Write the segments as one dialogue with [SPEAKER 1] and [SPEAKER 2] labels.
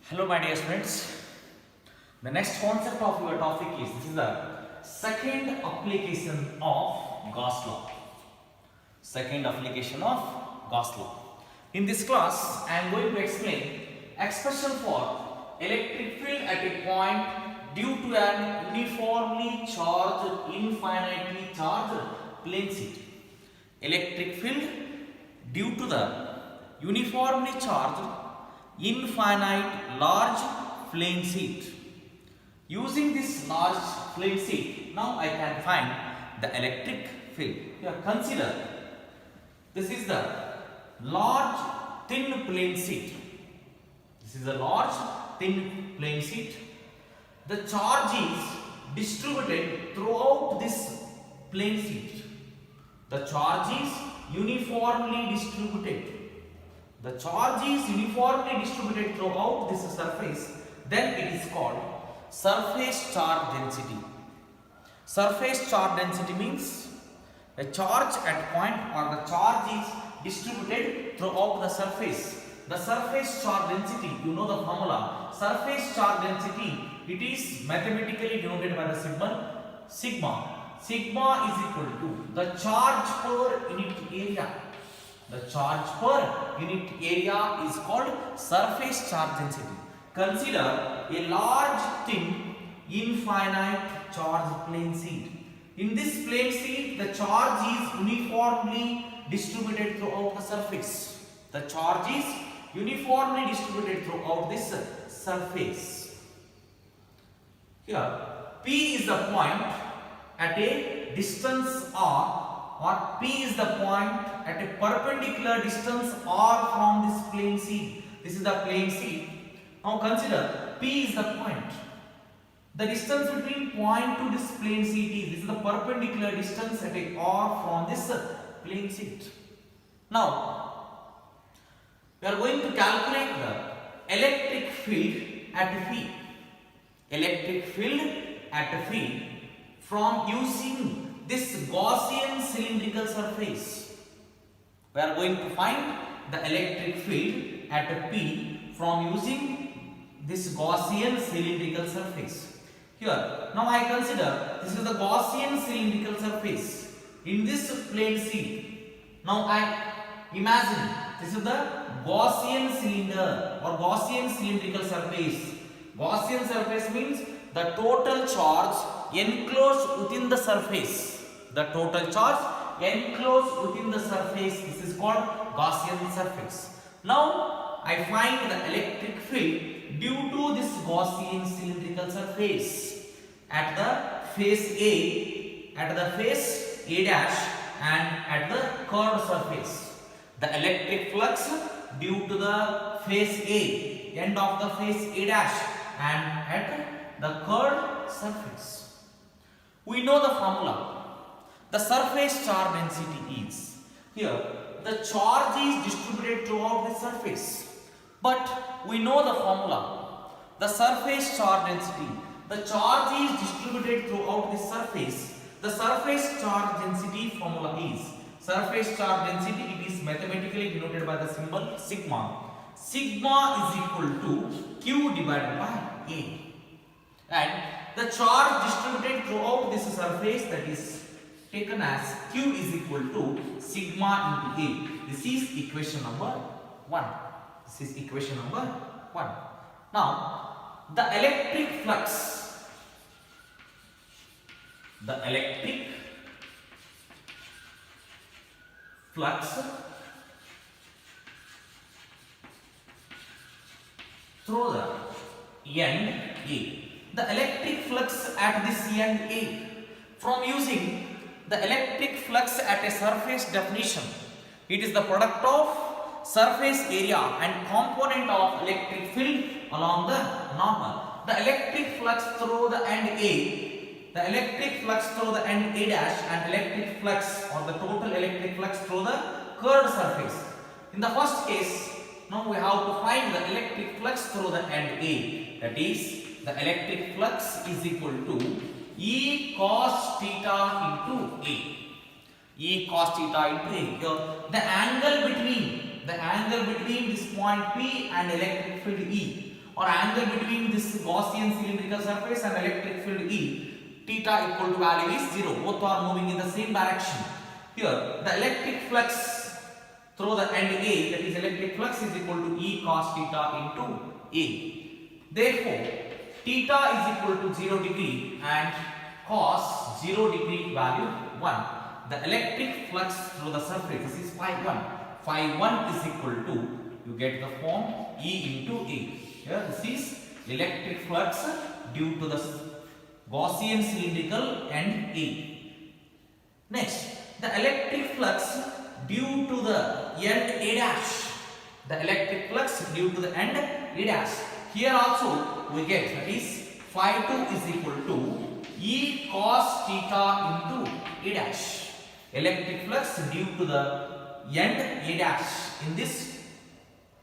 [SPEAKER 1] Hello my dear students. The next concept of your topic is this is the second application of Gauss law. Second application of Gauss law. In this class I am going to explain expression for electric field at a point due to an uniformly charged infinitely charged plane sheet. Electric field due to the uniformly charged infinite large plane sheet. Using this large plane sheet, now I can find the electric field. Here consider this is the large thin plane sheet. This is a large thin plane sheet. The charge is distributed throughout this plane sheet. The charge is uniformly distributed. The charge is uniformly distributed throughout this surface, then it is called surface charge density. Surface charge density means a charge at point or the charge is distributed throughout the surface. The surface charge density, you know the formula. Surface charge density, it is mathematically denoted by the symbol sigma. Sigma is equal to the charge per unit area. The charge per unit area is called surface charge density. Consider a large thin infinite charge plane sheet. In this plane sheet, the charge is uniformly distributed throughout the surface. The charge is uniformly distributed throughout this surface. Here, P is the point at a distance r, or P is the point at a perpendicular distance r from this plane sheet. This is the plane sheet. Now consider P is the point. The distance between point to this plane sheet is, this is the perpendicular distance at a r from this plane sheet. Now we are going to calculate the electric field at P. Electric field at P from using this Gaussian cylindrical surface. We are going to find the electric field at P from using this Gaussian cylindrical surface. Here, now I consider this is the Gaussian cylindrical surface. In this plane sheet, now I imagine this is the Gaussian cylinder or Gaussian cylindrical surface. Gaussian surface means the total charge enclosed within the surface. The total charge enclosed within the surface, this is called Gaussian surface. Now I find the electric field due to this Gaussian cylindrical surface at the face A, dash and at the curved surface. The electric flux due to the face A, end of the face A dash and at the curved surface. We know the formula. The surface charge density is, here the charge is distributed throughout the surface, but we know the formula. The surface charge density, the charge is distributed throughout the surface. The surface charge density formula is, surface charge density, it is mathematically denoted by the symbol sigma. Sigma is equal to Q divided by A, and the charge distributed throughout this surface, that is taken as Q is equal to sigma into A. This is equation number 1. This is equation number 1. Now, the electric flux through the end A. The electric flux at this end A, from using the electric flux at a surface definition, it is the product of surface area and component of electric field along the normal. The electric flux through the end A, the electric flux through the end A dash and electric flux or the total electric flux through the curved surface. In the first case, now we have to find the electric flux through the end A. That is, the electric flux is equal to E cos theta into A. E cos theta into A. Here, the angle between this point P and electric field E. or angle between this Gaussian cylindrical surface and electric field E, theta equal to value is 0. Both are moving in the same direction. Here, the electric flux through the end A, that is electric flux, is equal to E cos theta into A. Therefore, theta is equal to 0 degree and cos 0 degree value 1. The electric flux through the surface, this is phi 1. Phi 1 is equal to, you get the form E into A. Here this is electric flux due to the Gaussian cylindrical end A. Next, the electric flux due to the end A dash. The electric flux due to the end A dash. Here also we get, that is phi 2 is equal to E cos theta into A dash. Electric flux due to the end A dash in this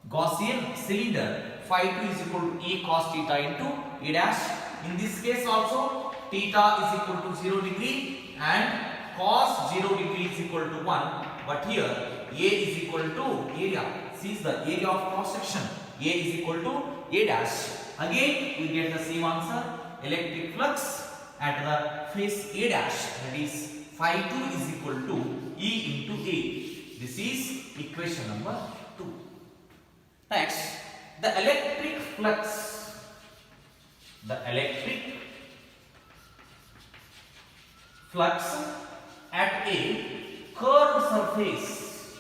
[SPEAKER 1] Gaussian cylinder, phi 2 is equal to E cos theta into A dash. In this case also, theta is equal to 0 degree and cos 0 degree is equal to 1. But here A is equal to area. See the area of cross section. A is equal to A dash. Again we get the same answer. Electric flux at the face A dash, that is phi 2 is equal to E into A. This is equation number 2. Next, the electric flux. The electric flux at a curved surface.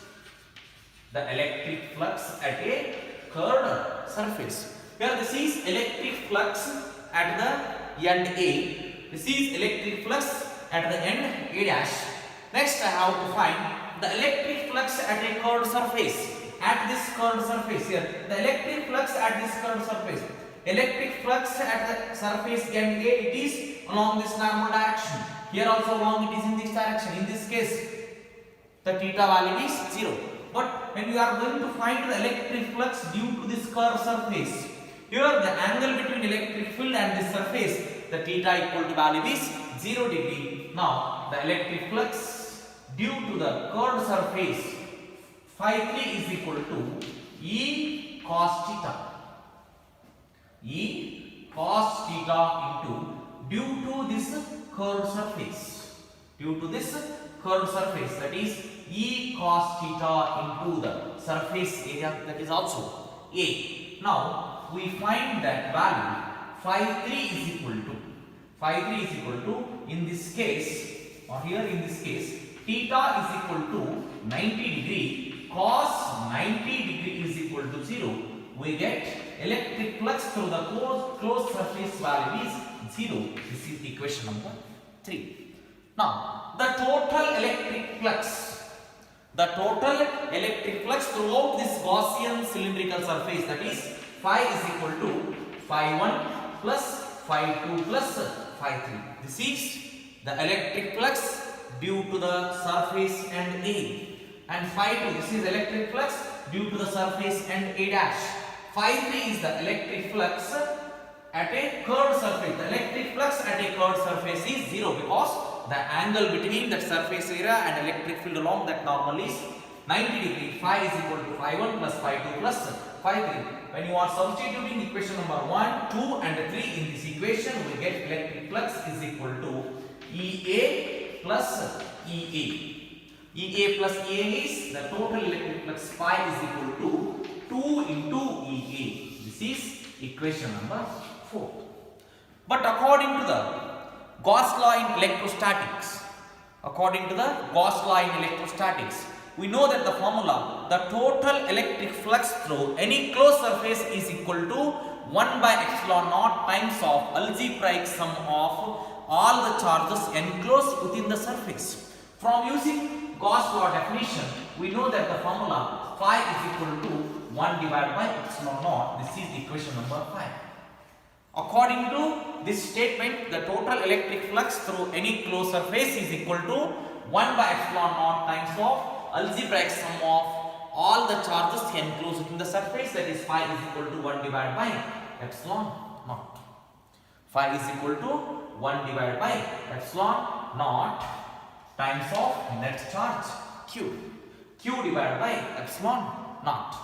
[SPEAKER 1] The electric flux at a curved surface. Here this is electric flux at the end A. This is electric flux at the end A dash. Next I have to find the electric flux at a curved surface. At this curved surface here, the electric flux at this curved surface. Electric flux at the surface end A, it is along this normal direction. Here also along it is in this direction. In this case, the theta value is 0. But when we are going to find the electric flux due to this curved surface, here the angle between electric field and this surface, the theta equal to value is 0 degree. Now the electric flux due to the curved surface, phi 3 is equal to E cos theta. E cos theta into due to this curved surface. Due to this curved surface, that is E cos theta into the surface area, that is also A. Now we find that value phi 3 is equal to in this case, or here in this case, theta is equal to 90 degree, cos 90 degree is equal to 0. We get electric flux through the closed surface value is 0. This is equation number 3. Now the total electric flux throughout this Gaussian cylindrical surface, that is phi is equal to phi 1 plus phi 2 plus phi 3. This is the electric flux due to the surface end A, and phi 2, this is electric flux due to the surface end A dash. Phi 3 is the electric flux at a curved surface. The electric flux at a curved surface is 0 because the angle between that surface area and electric field along that normal is 90 degree. Phi is equal to phi 1 plus phi 2 plus phi 3. When you are substituting equation number 1, 2 and 3 in this equation, we get electric flux is equal to EA plus EA. EA plus EA is the total electric flux phi is equal to 2 into EA. This is equation number 4. But according to the Gauss law in electrostatics, we know that the formula, the total electric flux through any closed surface is equal to 1 by epsilon naught times of algebraic sum of all the charges enclosed within the surface. From using Gauss law definition, we know that the formula phi is equal to 1 divided by epsilon naught. This is equation number 5. According to this statement, the total electric flux through any closed surface is equal to 1 by epsilon naught times of algebraic sum of all the charges enclosed within the surface, that is phi is equal to 1 divided by epsilon naught. Phi is equal to 1 divided by epsilon naught times of net charge Q. Q divided by epsilon naught.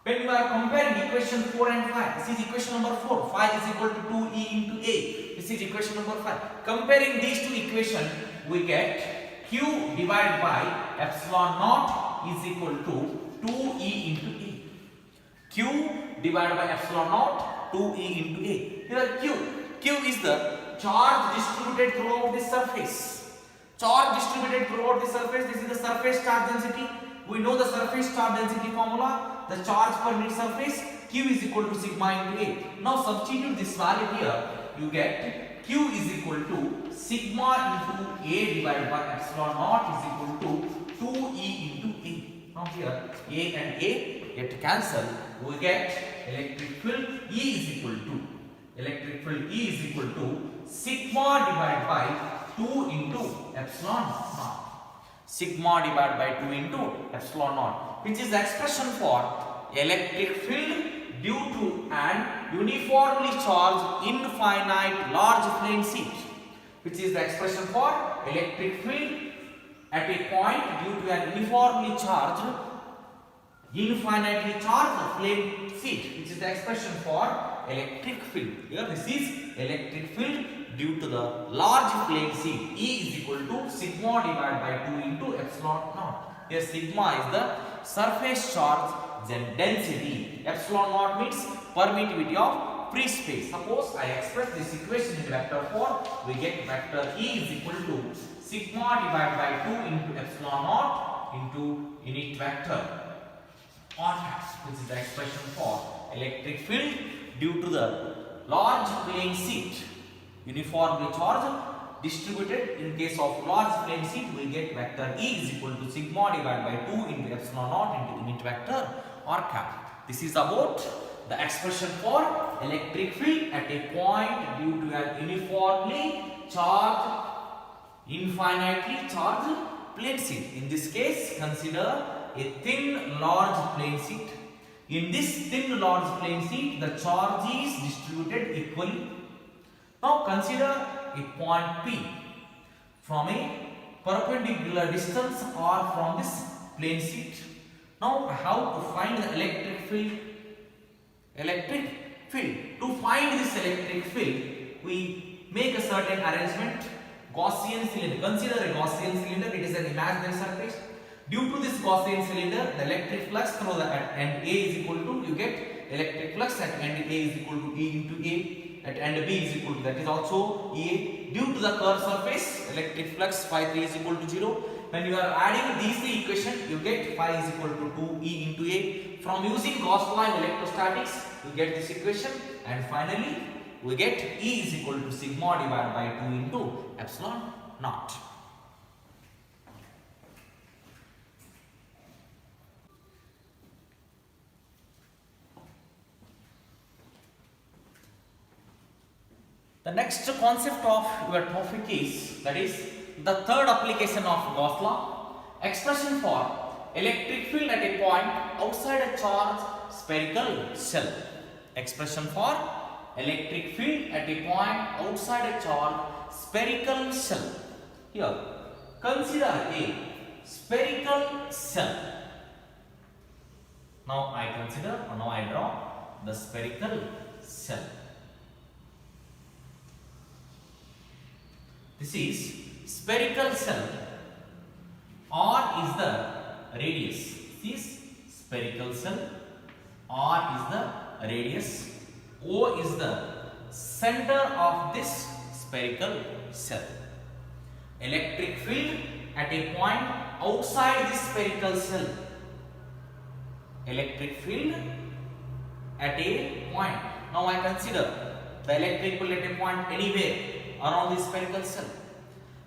[SPEAKER 1] When you are comparing equation 4 and 5, this is equation number 4, 5 is equal to 2e into a. This is equation number 5. Comparing these two equations, we get q divided by epsilon naught is equal to 2e into a. Q divided by epsilon naught 2e into a. Here q is the charge distributed throughout the surface. Charge distributed throughout the surface. This is the surface charge density. We know the surface charge density formula. The charge per unit surface q is equal to sigma into a. Now substitute this value here. You get q is equal to sigma into a divided by epsilon naught is equal to 2e into a. Now here a and a get cancelled. We get electric field E is equal to sigma divided by 2 into epsilon naught. Sigma divided by 2 into epsilon naught, which is the expression for electric field due to an uniformly charged infinite large plane sheet. Which is the expression for electric field at a point due to an uniformly charged infinitely charged plane sheet, which is the expression for electric field. Here this is electric field due to the large plane sheet. E is equal to sigma divided by 2 into epsilon naught. Here sigma is the surface charge density. Epsilon naught means permittivity of free space. Suppose I express this equation in vector form, we get vector E is equal to sigma divided by 2 into epsilon naught into unit vector on cap, which is the expression for electric field due to the large plane sheet uniformly charged distributed. In case of large plane sheet, we get vector E is equal to sigma divided by 2 into epsilon naught into unit vector or cap. This is about the expression for electric field at a point due to an uniformly charged, infinitely charged plane sheet. In this case, consider a thin large plane sheet. In this thin large plane sheet, the charge is distributed equally. Now consider a point P from a perpendicular distance or from this plane sheet. Now how to find the electric field? To find this electric field, we make a certain arrangement. Gaussian cylinder. Consider a Gaussian cylinder. It is an imaginary surface. Due to this Gaussian cylinder, the electric flux through the end A is equal to, you get electric flux at end A is equal to E into A, at end B is equal to, that is also EA. Due to the curved surface, electric flux phi 3 is equal to 0. When you are adding these three equations, you get phi is equal to 2E into A. From using Gauss law in electrostatics, you get this equation, and finally we get E is equal to sigma divided by 2 into epsilon naught. The next concept of your topic is, that is the third application of Gauss law, expression for electric field at a point outside a charged spherical shell. Expression for electric field at a point outside a charged spherical shell. Here, consider a spherical shell. Now I draw the spherical shell. This is spherical shell. R is the radius. This is spherical shell. R is the radius. O is the center of this spherical shell. Electric field at a point outside this spherical shell. Electric field at a point. Now I consider the electric field at a point anywhere around the spherical shell.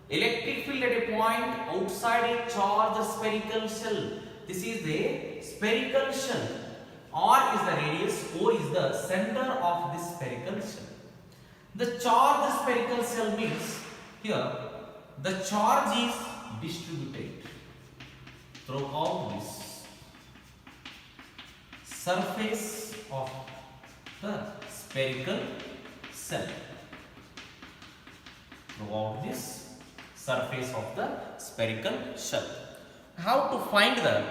[SPEAKER 1] Electric field at a point outside a charged spherical shell. This is the spherical shell. R is the radius, O is the center of this spherical shell. The charged spherical shell means here the charge is distributed throughout this surface of the spherical shell. Throughout this surface of the spherical shell. How to find the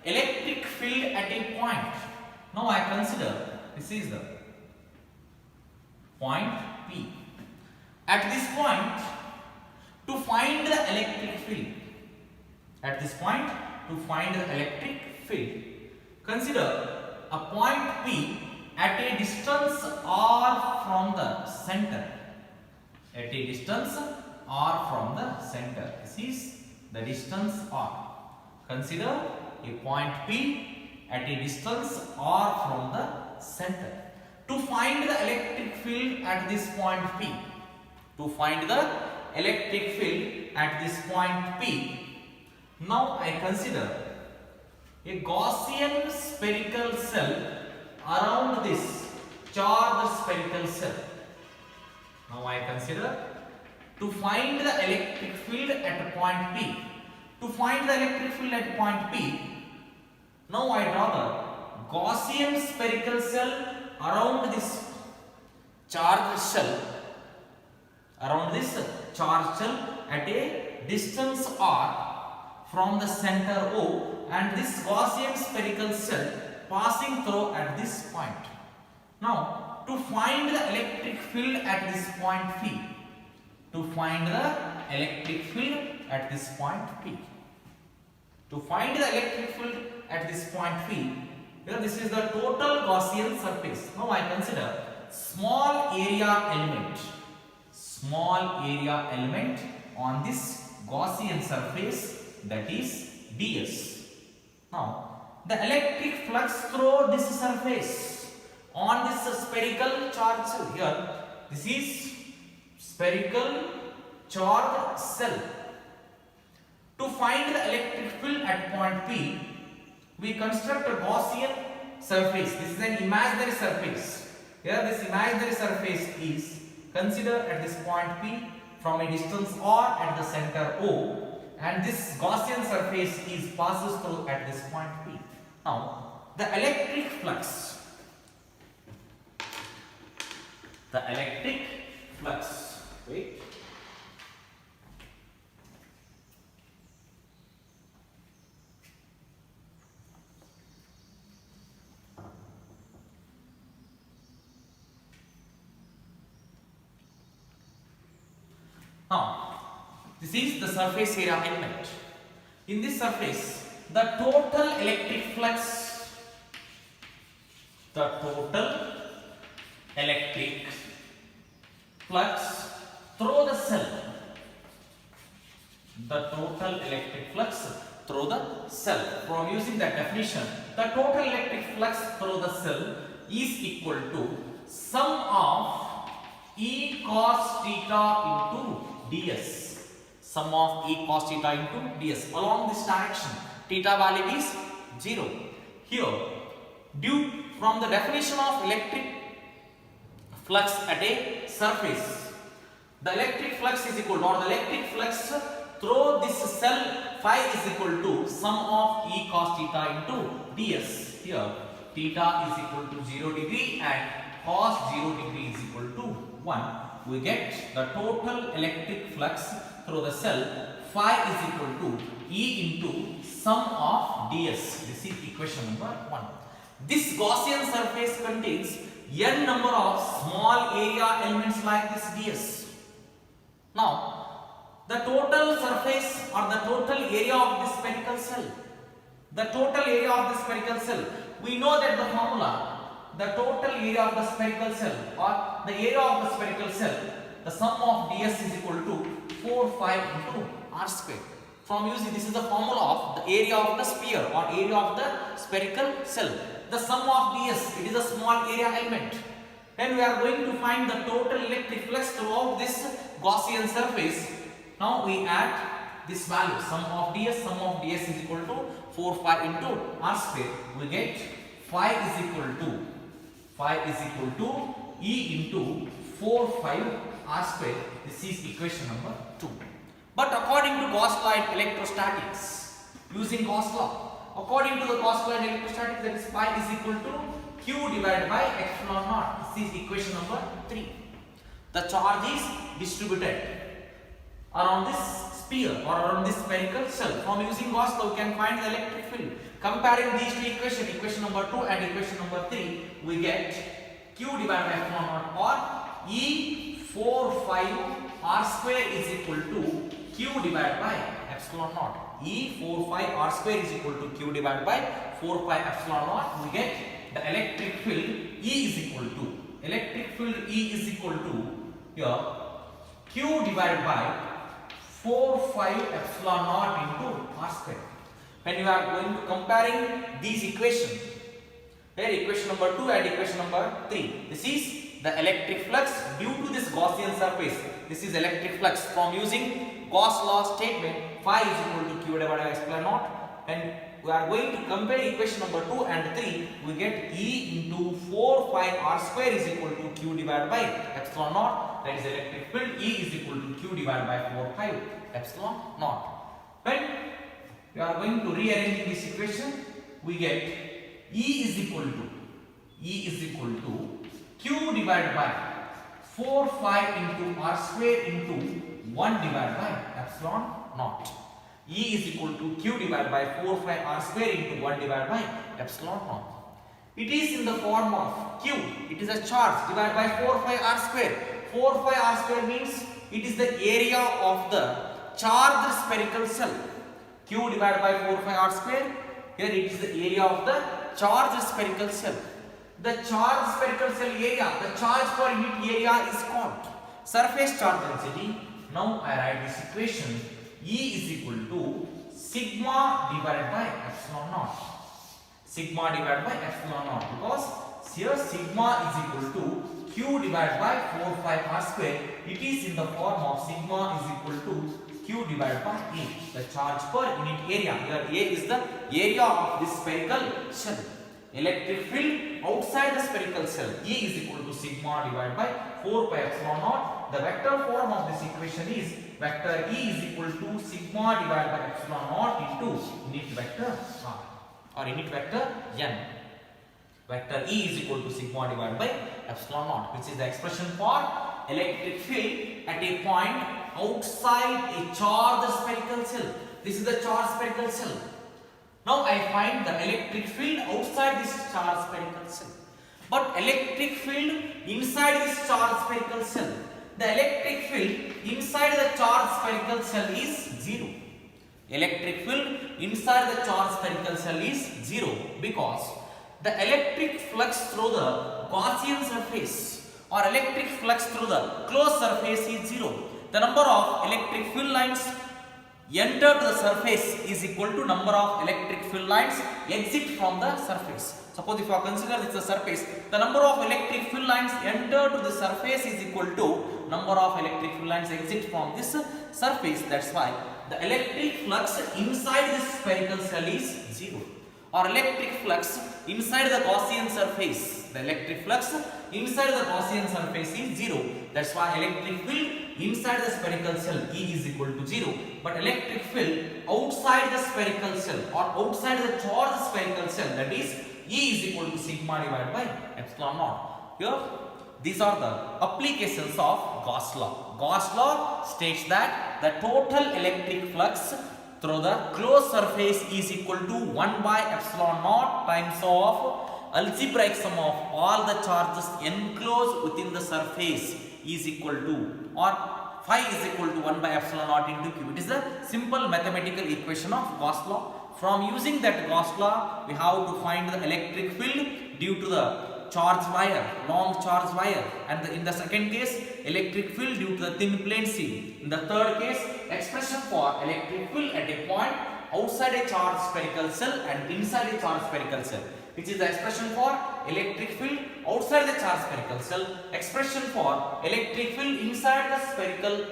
[SPEAKER 1] electric field at a point? Now I consider this is the point P. At this point, to find the electric field, at this point to find the electric field, consider a point P at a distance r from the center. At a distance r from the center. This is the distance r. Consider a point P at a distance r from the center. To find the electric field at this point P. To find the electric field at this point P. Now I consider a Gaussian spherical cell around this charged spherical cell. Now I consider to find the electric field at point P. To find the electric field at point P, now I draw the Gaussian spherical cell around this charged shell, around this charged shell at a distance r from the center O, and this Gaussian spherical cell passing through at this point. Now, to find the electric field at this point P, to find the electric field at this point P, to find the electric field at this point P, here this is the total Gaussian surface. Now I consider small area element on this Gaussian surface, that is ds. Now the electric flux through this surface on this spherical charge cell, here this is spherical charged cell. To find the electric field at point P, we construct a Gaussian surface. This is an imaginary surface. Here this imaginary surface is considered at this point P from a distance r at the center O, and this Gaussian surface is passes through at this point P. Now the electric flux, wait. Now, this is the surface area element. In this surface, the total electric flux, through the cell, from using that definition, the total electric flux through the cell is equal to sum of E cos theta into ds. Sum of E cos theta into ds along this direction. Theta value is 0. Here, due from the definition of electric flux at a surface, the electric flux is equal to, or the electric flux through this cell phi is equal to sum of E cos theta into ds. Here, theta is equal to 0 degree and cos 0 degree is equal to 1. We get the total electric flux through the cell phi is equal to E into sum of ds. This is equation number 1. This Gaussian surface contains n number of small area elements like this ds. Now, the total surface or the total area of this spherical cell, we know that the formula, the total area of the spherical cell or the area of the spherical cell, the sum of ds is equal to 4 5 into r square. From using this is the formula of the area of the sphere or area of the spherical cell. The sum of ds, it is a small area element. Then we are going to find the total electric flux throughout this Gaussian surface. Now we add this value, sum of ds is equal to 4 5 into r square. We get phi is equal to E into 4 5 r square. This is equation number 2. But according to Gauss law in electrostatics, using Gauss law, according to the Gauss law in electrostatics, that is phi is equal to q divided by epsilon naught. This is equation number 3. The charge is distributed around this sphere or around this spherical shell. From using Gauss law, we can find the electric field. Comparing these two equations, equation number 2 and equation number 3, we get Q divided by epsilon naught, or E45 R square is equal to Q divided by epsilon naught. E45 R square is equal to Q divided by 4 pi epsilon naught. We get the electric field E is equal to here Q divided by 4 pi epsilon naught into R square. When you are going to comparing these equations, here equation number 2 and equation number 3, this is the electric flux due to this Gaussian surface. This is electric flux. From using Gauss law statement, phi is equal to Q divided by epsilon naught. And we are going to compare equation number 2 and 3, we get E into 4 pi R square is equal to Q divided by epsilon naught. That is electric field. E is equal to Q divided by 4 pi epsilon naught. When we are going to rearrange this equation, we get E is equal to Q divided by 4 pi into R square into 1 divided by epsilon naught. E is equal to Q divided by 4 pi R square into 1 divided by epsilon naught. It is in the form of Q. It is a charge divided by 4 pi R square. 4 pi R square means it is the area of the charged spherical shell. Q divided by 4 pi R square. Here it is the area of the charged spherical shell. The charged spherical shell area, the charge per unit area is called surface charge density. Now I write this equation. E is equal to sigma divided by epsilon naught. Sigma divided by epsilon naught, because here sigma is equal to Q divided by 4 pi R square. It is in the form of sigma is equal to Q divided by A, the charge per unit area. Here A is the area of this spherical shell. Electric field outside the spherical shell, E is equal to sigma divided by 4 pi epsilon naught. The vector form of this equation is vector E is equal to sigma divided by epsilon naught into unit vector R or unit vector N. Vector E is equal to sigma divided by epsilon naught, which is the expression for electric field at a point outside a charged spherical shell. This is the charged spherical shell. Now I find the electric field outside this charged spherical shell. But electric field inside this charged spherical shell, the electric field inside the charged spherical shell is 0. Electric field inside the charged spherical shell is 0 because the electric flux through the Gaussian surface or electric flux through the closed surface is 0. The number of electric field lines enter to the surface is equal to number of electric field lines exit from the surface. Suppose if you consider this is a surface, the number of electric field lines enter to the surface is equal to number of electric field lines exit from this surface. That's why the electric flux inside this spherical shell is 0. Or electric flux inside the Gaussian surface, the electric flux inside the Gaussian surface is 0. That's why electric field inside the spherical shell E is equal to 0. But electric field outside the spherical shell or outside the charged spherical shell, that is E is equal to sigma divided by epsilon naught. Here these are the applications of Gauss law. Gauss law states that the total electric flux through the closed surface is equal to 1 by epsilon naught times of algebraic sum of all the charges enclosed within the surface is equal to, or phi is equal to 1 by epsilon naught into q. It is the simple mathematical equation of Gauss law. From using that Gauss law, we have to find the electric field due to the charge wire, long charge wire, and in the second case electric field due to the thin plane sheet. In the third case, expression for electric field at a point outside a charged spherical shell and inside a charged spherical shell, which is the expression for electric field outside the charged spherical shell. Expression for electric field inside the spherical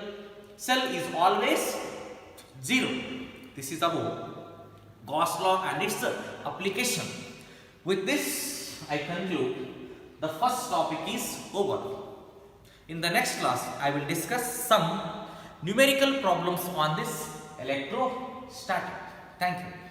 [SPEAKER 1] shell is always 0. This is about Gauss law and its application. With this, I conclude the first topic is over. In the next class, I will discuss some numerical problems on this electrostatic. Thank you.